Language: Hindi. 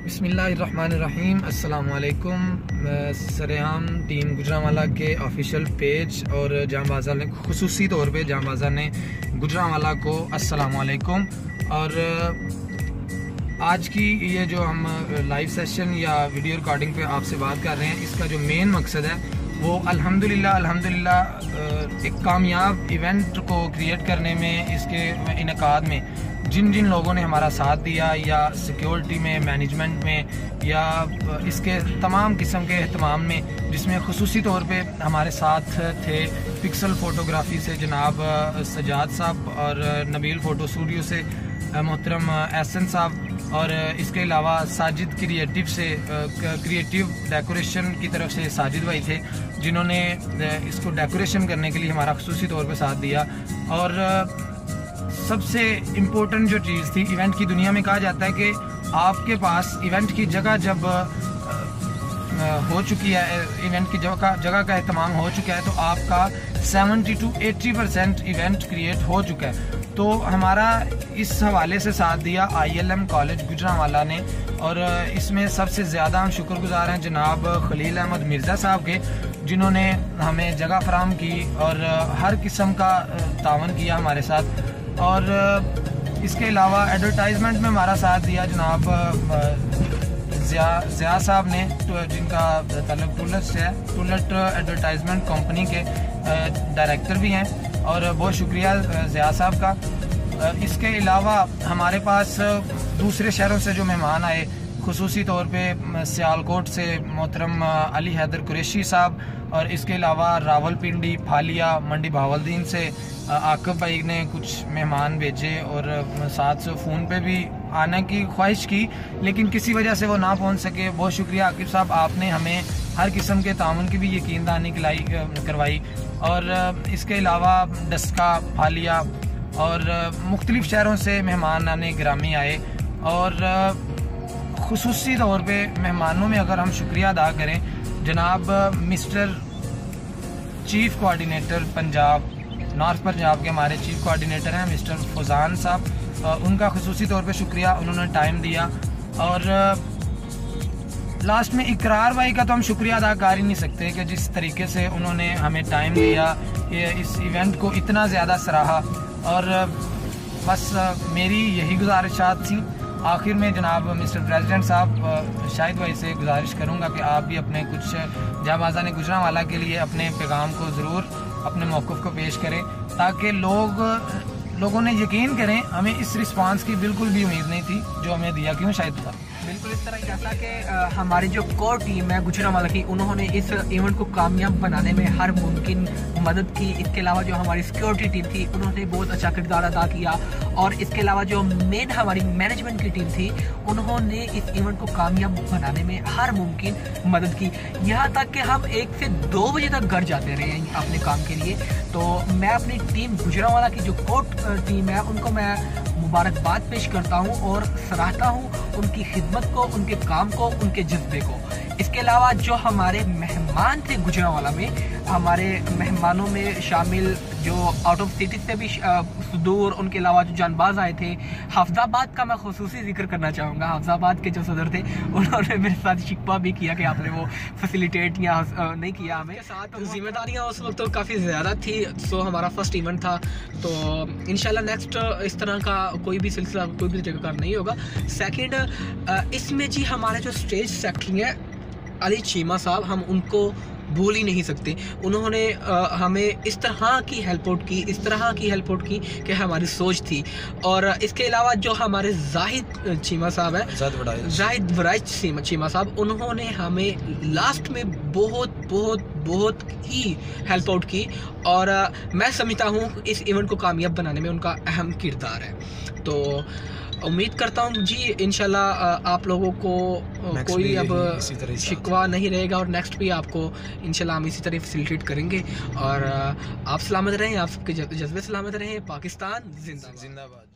बिस्मिल्लाहिर्रहमानिर्रहीम। अस्सलामुअलैकुम। सरेआम टीम गुजरांवाला के ऑफिशियल पेज और जांबाज़ा ने खुसूसी तौर पे जांबाज़ा ने गुजरांवाला को अस्सलामुअलैकुम। और आज की ये जो हम लाइव सेशन या वीडियो रिकॉर्डिंग पे आपसे बात कर रहे हैं, इसका जो मेन मकसद है वो अल्हम्दुलिल्लाह एक कामयाब इवेंट को क्रिएट करने में, इसके इनेकाद में जिन जिन लोगों ने हमारा साथ दिया, या सिक्योरिटी में, मैनेजमेंट में, या इसके तमाम किस्म के एहतमाम में, जिसमें खुसूसी तौर पे हमारे साथ थे पिक्सल फ़ोटोग्राफ़ी से जनाब सजाद साहब, और नबील फ़ोटो स्टूडियो से मोहतरम एहसन साहब, और इसके अलावा साजिद क्रिएटिव से क्रिएटिव डेकोरेशन की तरफ से साजिद भाई थे, जिन्होंने इसको डेकोरेशन करने के लिए हमारा खुसूसी तौर पे साथ दिया। और सबसे इम्पोर्टेंट जो चीज़ थी, इवेंट की दुनिया में कहा जाता है कि आपके पास इवेंट की जगह जब हो चुकी है, इवेंट की जगह का एहतमाम हो चुका है, तो आपका 70 to 80% इवेंट क्रिएट हो चुका है। तो हमारा इस हवाले से साथ दिया ILM कॉलेज गुजरांवाला ने, और इसमें सबसे ज़्यादा हम शुक्रगुजार हैं जनाब खलील अहमद मिर्ज़ा साहब के, जिन्होंने हमें जगह फराहम की और हर किस्म का तावन किया हमारे साथ। और इसके अलावा एडवर्टाइजमेंट में हमारा साथ दिया जनाब ज़िया साहब ने, जिनका ताल्लुक टूलेट से है। टूलेट एडवर्टाइजमेंट कंपनी के डायरेक्टर भी हैं, और बहुत शुक्रिया ज़िया साहब का। इसके अलावा हमारे पास दूसरे शहरों से जो मेहमान आए, खुसूसी तौर पे सियालकोट से मोहतरम अली हैदर कुरैशी साहब, और इसके अलावा रावलपिंडी, फालिया, मंडी बहावलदीन से आकिब भाई ने कुछ मेहमान भेजे, और साथ से फ़ोन पे भी आने की ख्वाहिश की, लेकिन किसी वजह से वो ना पहुंच सके। बहुत शुक्रिया आकिब साहब, आपने हमें हर किस्म के ताउन की भी यकीन दहानी करवाई। और इसके अलावा डस्का, फालिया और मुख्तलिफ़ शहरों से मेहमान आने ग्रामी आए। और खुसूसी तौर पे मेहमानों में अगर हम शुक्रिया अदा करें, जनाब mister chief coordinator Punjab, north Punjab के हमारे चीफ कोऑर्डिनेटर हैं मिस्टर फौजान साहब, उनका खुसूसी तौर पे शुक्रिया, उन्होंने टाइम दिया। और लास्ट में इकरार भाई का तो हम शुक्रिया अदा कर ही नहीं सकते कि जिस तरीके से उन्होंने हमें टाइम दिया, ये इस इवेंट को इतना ज़्यादा सराहा। और बस मेरी यही गुजारिशात थी। आखिर में जनाब मिस्टर प्रेसिडेंट साहब, शाहिद भाई से गुजारिश करूंगा कि आप भी अपने कुछ जांबाज़ा ने गुजरांवाला के लिए अपने पैगाम को ज़रूर, अपने मौक़िफ़ को पेश करें, ताकि लोगों ने यकीन करें। हमें इस रिस्पांस की बिल्कुल भी उम्मीद नहीं थी जो हमें दिया। क्यों शाहिद साहब? बिल्कुल इस तरह, जैसा कि हमारी जो कोर टीम है गुजरांवाला की, उन्होंने इस इवेंट को कामयाब बनाने में हर मुमकिन मदद की। इसके अलावा जो हमारी सिक्योरिटी टीम थी, उन्होंने बहुत अच्छा किरदार अदा किया। और इसके अलावा जो मेन हमारी मैनेजमेंट की टीम थी, उन्होंने इस इवेंट को कामयाब बनाने में हर मुमकिन मदद की। यहाँ तक कि हम 1 से 2 बजे तक घर जाते रहे अपने काम के लिए। तो मैं अपनी टीम गुजरांवाला की जो कोर टीम है, उनको मैं मुबारकबाद पेश करता हूँ और सराहता हूँ उनकी खिदमत को, उनके काम को, उनके जज्बे को। इसके अलावा जो हमारे मेहमान थे गुजरांवाला में, हमारे मेहमानों में शामिल जो आउट ऑफ सिटी से भी दूर, उनके अलावा जो जानबाज आए थे, हाफजाबाद का मैं खुसूसी जिक्र करना चाहूँगा। हाफजाबाद के जो सदर थे, उन्होंने मेरे साथ शिकवा भी किया कि आपने वो फैसिलिटेट या नहीं किया हमें साथ। जिम्मेदारियाँ उस वक्त तो काफ़ी ज़्यादा थी, सो हमारा फर्स्ट इवेंट था। तो इंशाल्लाह नेक्स्ट इस तरह का कोई भी सिलसिला कोई भी जगह का नहीं होगा। सेकंड, इसमें जी हमारे जो स्टेज सेक्रेटरी हैं अली चीमा साहब, हम उनको भूल ही नहीं सकते। उन्होंने हमें इस तरह की हेल्प आउट की कि हमारी सोच थी। और इसके अलावा जो हमारे जाहिद चीमा साहब हैं, जाहिद वराइज चीमा साहब, उन्होंने हमें लास्ट में बहुत ही हेल्प आउट की। और मैं समझता हूँ इस इवेंट को कामयाब बनाने में उनका अहम किरदार है। तो उम्मीद करता हूँ जी इंशाल्लाह आप लोगों को कोई अब शिकवा नहीं रहेगा, और नेक्स्ट भी आपको इंशाल्लाह हम इसी तरह फैसिलिटेट करेंगे। और आप सलामत रहें, आप सबके जज्बे सलामत रहें। पाकिस्तान जिंदाबाद।